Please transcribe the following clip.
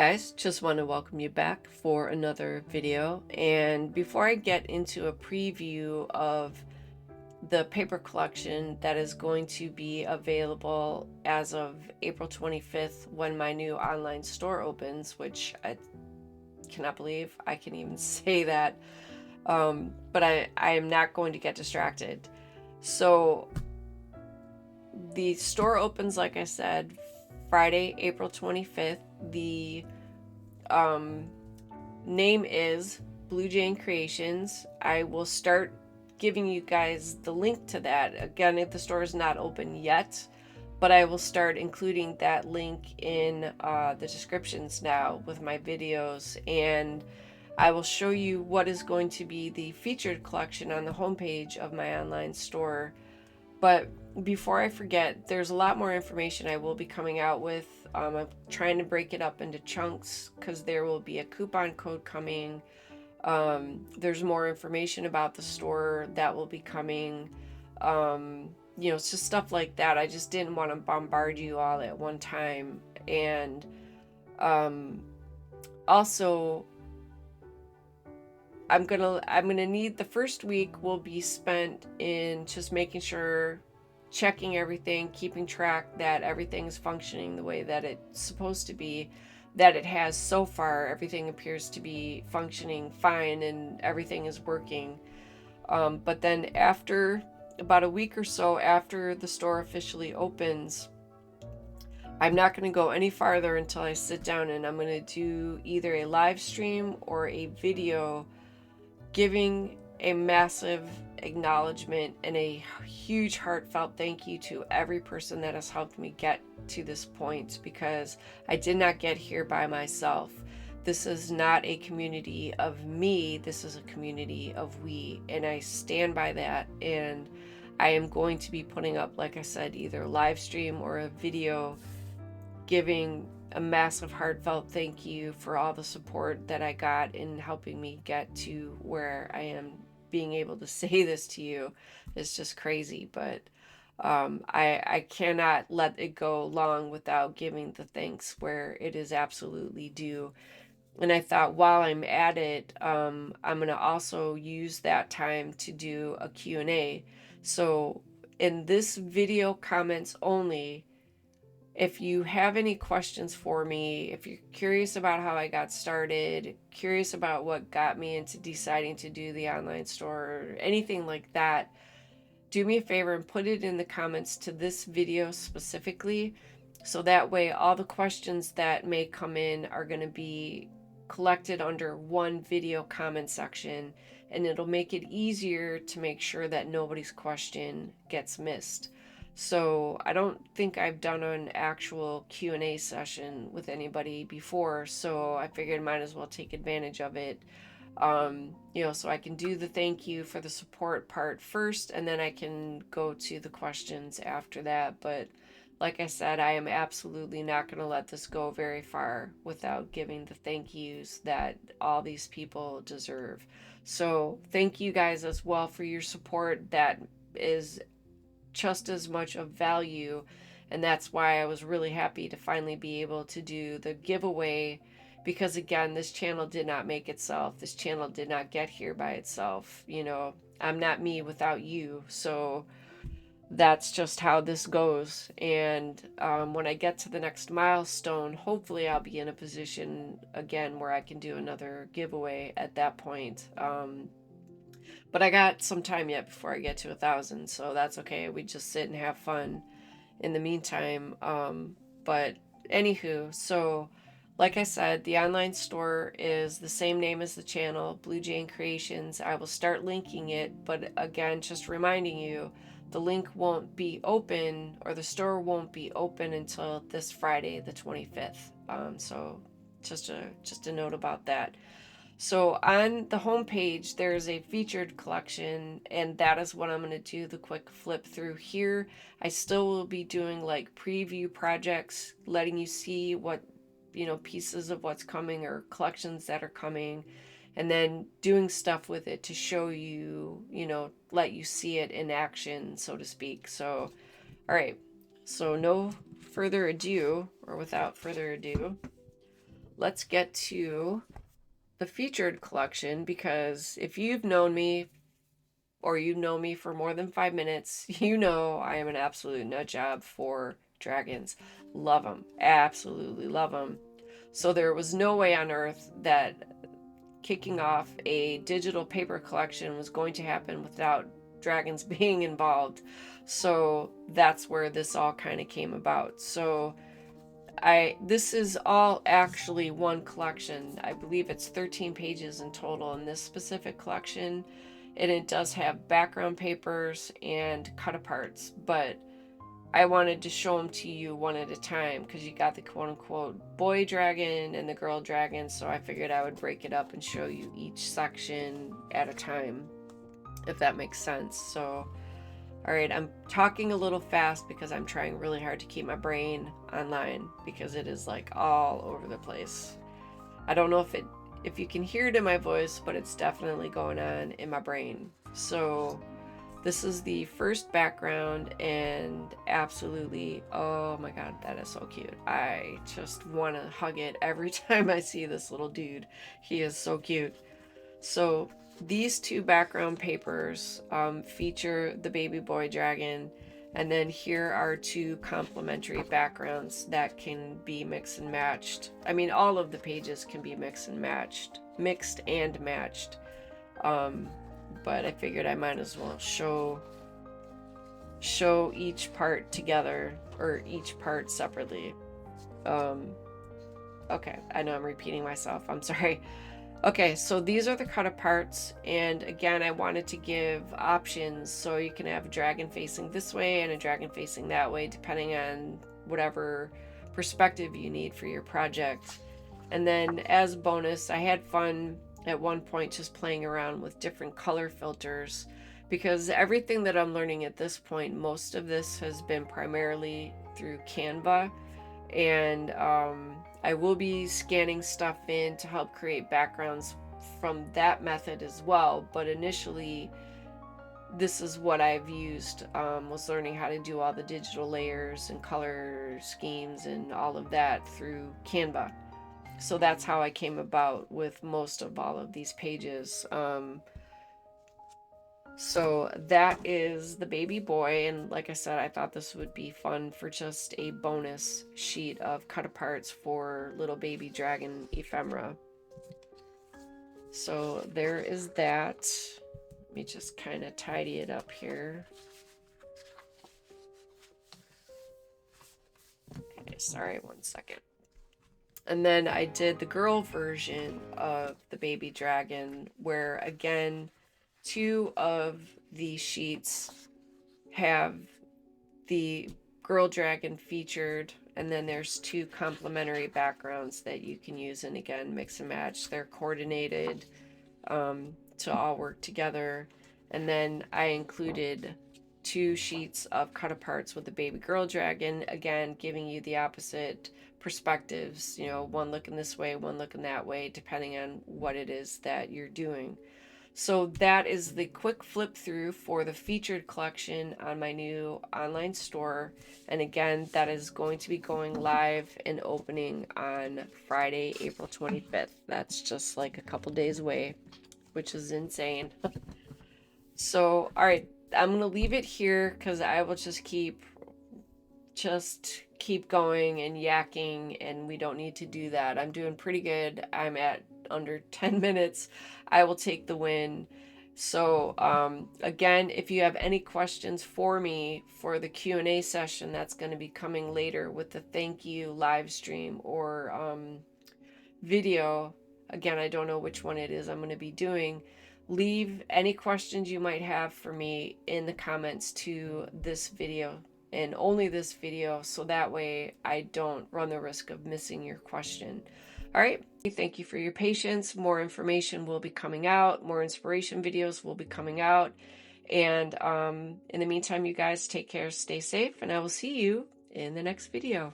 guys, just want to welcome you back for another video. And before I get into a preview of the paper collection that is going to be available as of April 25th when my new online store opens, which I cannot believe I can even say that, but I am not going to get distracted. So the store opens, like I said, Friday, April 25th. The name is Blue Jane Creations. I will start giving you guys the link to that. Again, if the store is not open yet, but I will start including that link in the descriptions now with my videos, and I will show you what is going to be the featured collection on the homepage of my online store. But before I forget, there's a lot more information I will be coming out with. I'm trying to break it up into chunks because there will be a coupon code coming. There's more information about the store that will be coming. It's just stuff like that. I just didn't want to bombard you all at one time. And also, I'm gonna need the first week will be spent in just making sure, checking everything, keeping track that everything is functioning the way that it's supposed to be, that it has so far. Everything appears to be functioning fine and everything is working. But then after about a week or so after the store officially opens, I'm not going to go any farther until I sit down and I'm going to do either a live stream or a video giving a massive acknowledgement and a huge heartfelt thank you to every person that has helped me get to this point, because I did not get here by myself. This is not a community of me, this is a community of we, and I stand by that. And I am going to be putting up, like I said, either a live stream or a video giving a massive heartfelt thank you for all the support that I got in helping me get to where I am. Being able to say this to you is just crazy, but I cannot let it go long without giving the thanks where it is absolutely due. And I thought while I'm at it, I'm going to also use that time to do a Q&A. So in this video comments only, if you have any questions for me, if you're curious about how I got started, curious about what got me into deciding to do the online store, or anything like that, do me a favor and put it in the comments to this video specifically. So that way all the questions that may come in are going to be collected under one video comment section, and it'll make it easier to make sure that nobody's question gets missed. So I don't think I've done an actual Q&A session with anybody before, so I figured I might as well take advantage of it. So I can do the thank you for the support part first, and then I can go to the questions after that. But like I said, I am absolutely not going to let this go very far without giving the thank yous that all these people deserve. So thank you guys as well for your support. That is just as much of value, and that's why I was really happy to finally be able to do the giveaway, because again, this channel did not make itself. This channel did not get here by itself. I'm not me without you. So that's just how this goes. And when I get to the next milestone, hopefully I'll be in a position again where I can do another giveaway at that point. But I got some time yet before I get to 1,000, so that's okay. We just sit and have fun in the meantime. But anywho, so like I said, the online store is the same name as the channel, Blue Jane Creations. I will start linking it, but again, just reminding you, the link won't be open, or the store won't be open until this Friday, the 25th. So just a note about that. So on the homepage, there's a featured collection, and that is what I'm going to do the quick flip through here. I still will be doing like preview projects, letting you see what, pieces of what's coming or collections that are coming, and then doing stuff with it to show you, let you see it in action, so to speak. So, all right. So no further ado, or without further ado, let's get to the featured collection, because if you've known me or you know me for more than 5 minutes, you know I am an absolute nut job for dragons. Love them. Absolutely love them. So there was no way on earth that kicking off a digital paper collection was going to happen without dragons being involved. So that's where this all kind of came about. So this is all actually one collection. I believe it's 13 pages in total in this specific collection, and it does have background papers and cut aparts, but I wanted to show them to you one at a time because you got the quote unquote boy dragon and the girl dragon, so I figured I would break it up and show you each section at a time, if that makes sense. So all right, I'm talking a little fast because I'm trying really hard to keep my brain online because it is like all over the place. I don't know if you can hear it in my voice, but it's definitely going on in my brain. So this is the first background, and absolutely, oh my god, that is so cute. I just want to hug it every time I see this little dude. He is so cute. So these two background papers feature the baby boy dragon, and then here are two complementary backgrounds that can be mixed and matched. I mean, all of the pages can be mixed and matched. But I figured I might as well show each part together, or each part separately. Okay, I know I'm repeating myself. I'm sorry. Okay, so these are the cut aparts, and again, I wanted to give options so you can have a dragon facing this way and a dragon facing that way, depending on whatever perspective you need for your project. And then as bonus, I had fun at one point just playing around with different color filters, because everything that I'm learning at this point, most of this has been primarily through Canva, and I will be scanning stuff in to help create backgrounds from that method as well. But initially, this is what I've used, was learning how to do all the digital layers and color schemes and all of that through Canva. So that's how I came about with most of all of these pages. So that is the baby boy, and like I said, I thought this would be fun for just a bonus sheet of cut aparts for little baby dragon ephemera. So there is that. Let me just kind of tidy it up here. Okay, sorry, 1 second. And then I did the girl version of the baby dragon, where again, 2 of the sheets have the girl dragon featured, and then there's 2 complementary backgrounds that you can use, and again, mix and match. They're coordinated to all work together. And then I included 2 sheets of cut aparts with the baby girl dragon, again giving you the opposite perspectives, you know, one looking this way, one looking that way, depending on what it is that you're doing. So that is the quick flip through for the featured collection on my new online store. And again, that is going to be going live and opening on Friday, April 25th. That's just like a couple days away, which is insane. So, all right, I'm going to leave it here because I will just keep going and yakking, and we don't need to do that. I'm doing pretty good. I'm at under 10 minutes. I will take the win. So again, if you have any questions for me for the Q&A session that's going to be coming later with the thank you live stream or video, again, I don't know which one it is I'm going to be doing. Leave any questions you might have for me in the comments to this video, and only this video, so that way I don't run the risk of missing your question. All right, thank you for your patience. More information will be coming out, more inspiration videos will be coming out, and in the meantime, you guys take care, stay safe, and I will see you in the next video.